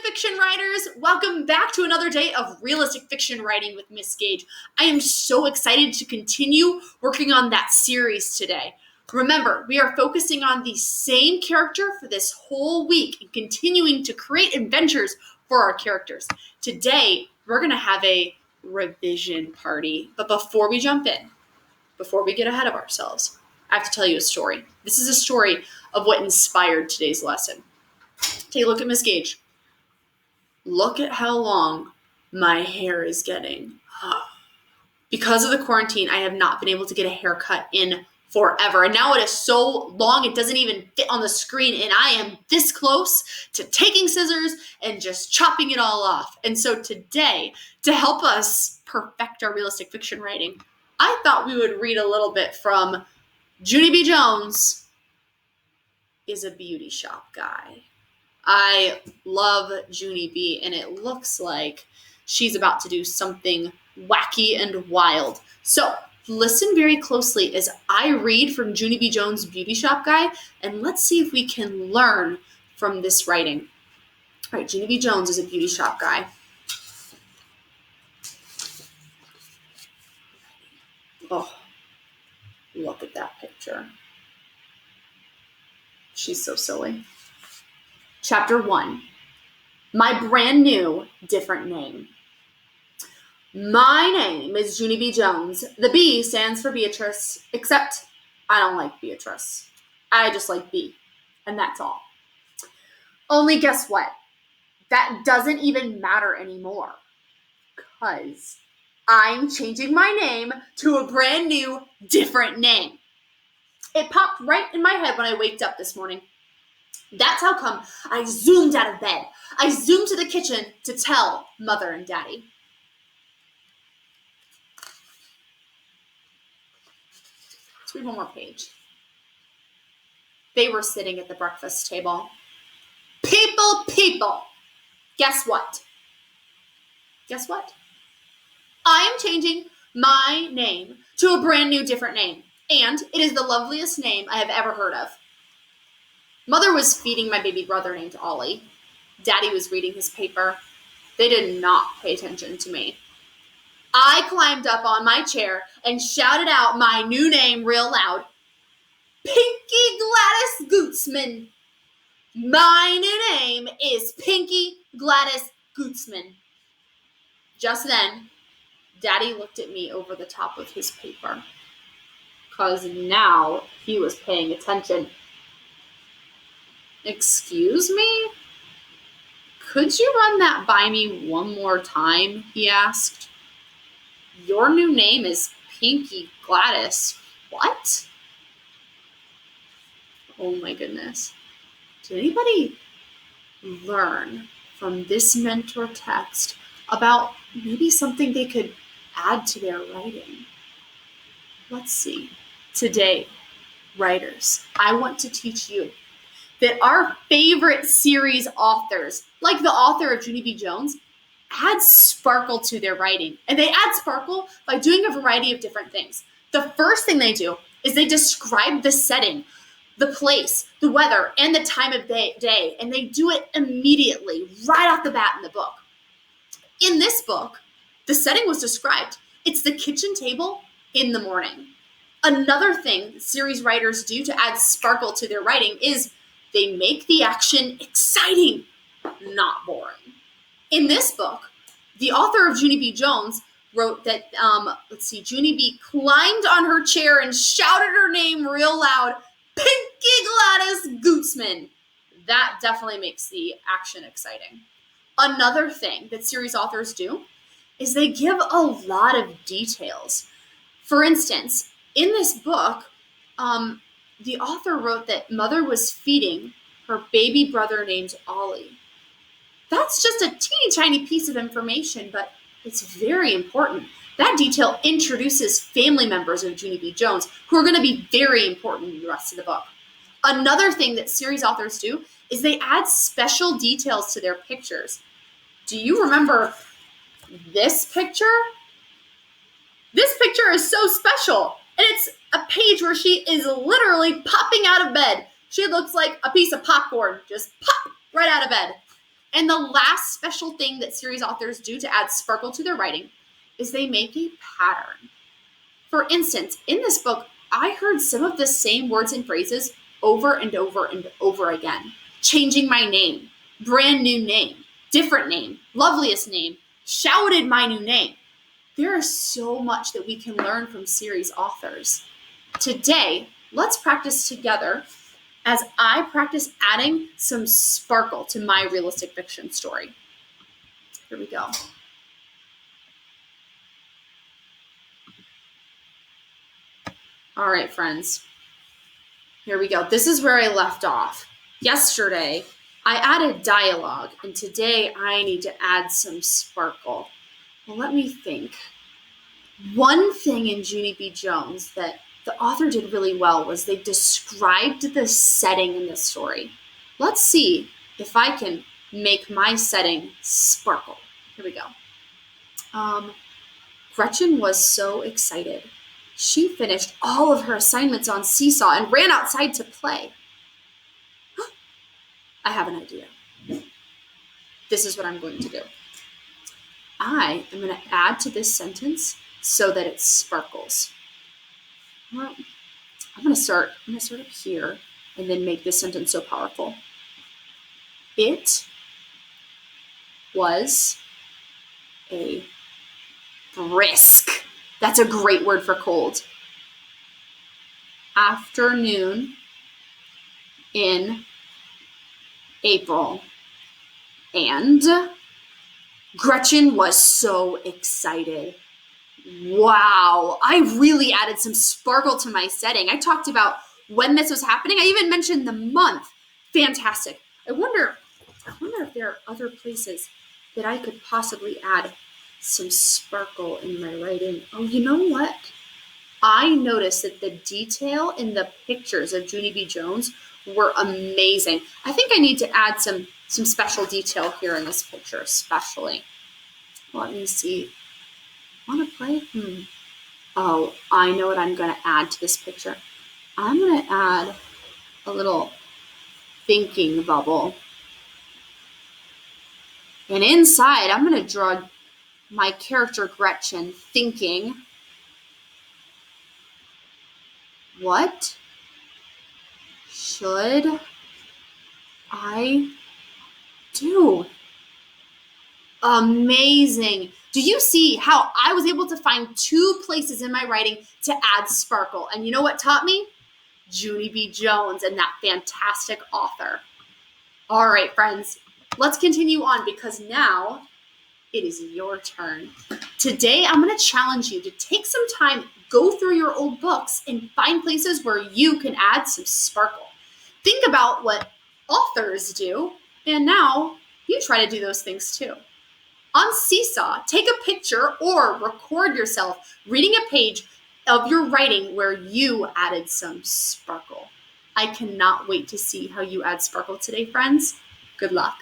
fiction writers, welcome back to another day of realistic fiction writing with Miss Gage. I am so excited to continue working on that series today. Remember, we are focusing on the same character for this whole week and continuing to create adventures for our characters. Today, we're going to have a revision party. But before we jump in, before we get ahead of ourselves, I have to tell you a story. This is a story of what inspired today's lesson. Take a look at Miss Gage. Look at how long my hair is getting. Because of the quarantine, I have not been able to get a haircut in forever. And now it is so long, it doesn't even fit on the screen. And I am this close to taking scissors and just chopping it all off. And so today, to help us perfect our realistic fiction writing, I thought we would read a little bit from Junie B. Jones is a beauty shop guy. I love Junie B, and it looks like she's about to do something wacky and wild. So listen very closely as I read from Junie B. Jones' Beauty Shop Guy, and let's see if we can learn from this writing. All right, Junie B. Jones is a beauty shop guy. Oh, look at that picture. She's so silly. Chapter 1, my brand new different name. My name is Junie B. Jones. The B stands for Beatrice, except I don't like Beatrice. I just like B, and that's all. Only guess what? That doesn't even matter anymore, because I'm changing my name to a brand new different name. It popped right in my head when I waked up this morning. That's how come I zoomed out of bed. I zoomed to the kitchen to tell Mother and Daddy. Let's read one more page. They were sitting at the breakfast table. People, guess what? Guess what? I am changing my name to a brand new different name, and it is the loveliest name I have ever heard of. Mother was feeding my baby brother named Ollie. Daddy was reading his paper. They did not pay attention to me. I climbed up on my chair and shouted out my new name real loud. Pinky Gladys Gootsman. My new name is Pinky Gladys Gootsman. Just then, Daddy looked at me over the top of his paper, because now he was paying attention. Excuse me? Could you run that by me one more time? He asked. Your new name is Pinky Gladys. What? Oh my goodness. Did anybody learn from this mentor text about maybe something they could add to their writing? Let's see. Today, writers, I want to teach you that our favorite series authors, like the author of Junie B. Jones, add sparkle to their writing. And they add sparkle by doing a variety of different things. The first thing they do is they describe the setting, the place, the weather, and the time of day, and they do it immediately, right off the bat in the book. In this book, the setting was described. It's the kitchen table in the morning. Another thing series writers do to add sparkle to their writing is they make the action exciting, not boring. In this book, the author of Junie B. Jones wrote that, Junie B. climbed on her chair and shouted her name real loud, Pinky Gladys Gootsman. That definitely makes the action exciting. Another thing that series authors do is they give a lot of details. For instance, in this book, the author wrote that Mother was feeding her baby brother named Ollie. That's just a teeny tiny piece of information, but it's very important. That detail introduces family members of Junie B. Jones who are going to be very important in the rest of the book. Another thing that series authors do is they add special details to their pictures. Do you remember this picture? This picture is so special. And it's a page where she is literally popping out of bed. She looks like a piece of popcorn, just pop right out of bed. And the last special thing that series authors do to add sparkle to their writing is they make a pattern. For instance, in this book, I heard some of the same words and phrases over and over and over again. Changing my name, brand new name, different name, loveliest name, shouted my new name. There is so much that we can learn from series authors. Today, let's practice together as I practice adding some sparkle to my realistic fiction story. Here we go. All right, friends. Here we go. This is where I left off. Yesterday, I added dialogue, and today I need to add some sparkle. Well, let me think. One thing in Junie B. Jones that the author did really well was they described the setting in the story. Let's see if I can make my setting sparkle. Here we go. Gretchen was so excited. She finished all of her assignments on Seesaw and ran outside to play. I have an idea. This is what I'm going to do. I am going to add to this sentence so that it sparkles. Well, I'm going to start up here and then make this sentence so powerful. It was a brisk, that's a great word for cold, afternoon in April, and Gretchen was so excited. Wow, I really added some sparkle to my setting. I talked about when this was happening. I even mentioned the month. Fantastic. I wonder if there are other places that I could possibly add some sparkle in my writing. Oh, you know what? I noticed that the detail in the pictures of Junie B. Jones were amazing. I think I need to add some special detail here in this picture, especially. Let me see. Want to play? Oh, I know what I'm going to add to this picture. I'm going to add a little thinking bubble. And inside, I'm going to draw my character Gretchen thinking, what should I do? Amazing. Do you see how I was able to find 2 places in my writing to add sparkle? And you know what taught me? Junie B. Jones and that fantastic author. All right, friends, let's continue on because now it is your turn. Today, I'm going to challenge you to take some time, go through your old books, and find places where you can add some sparkle. Think about what authors do, and now you try to do those things too. On Seesaw, take a picture or record yourself reading a page of your writing where you added some sparkle. I cannot wait to see how you add sparkle today, friends. Good luck.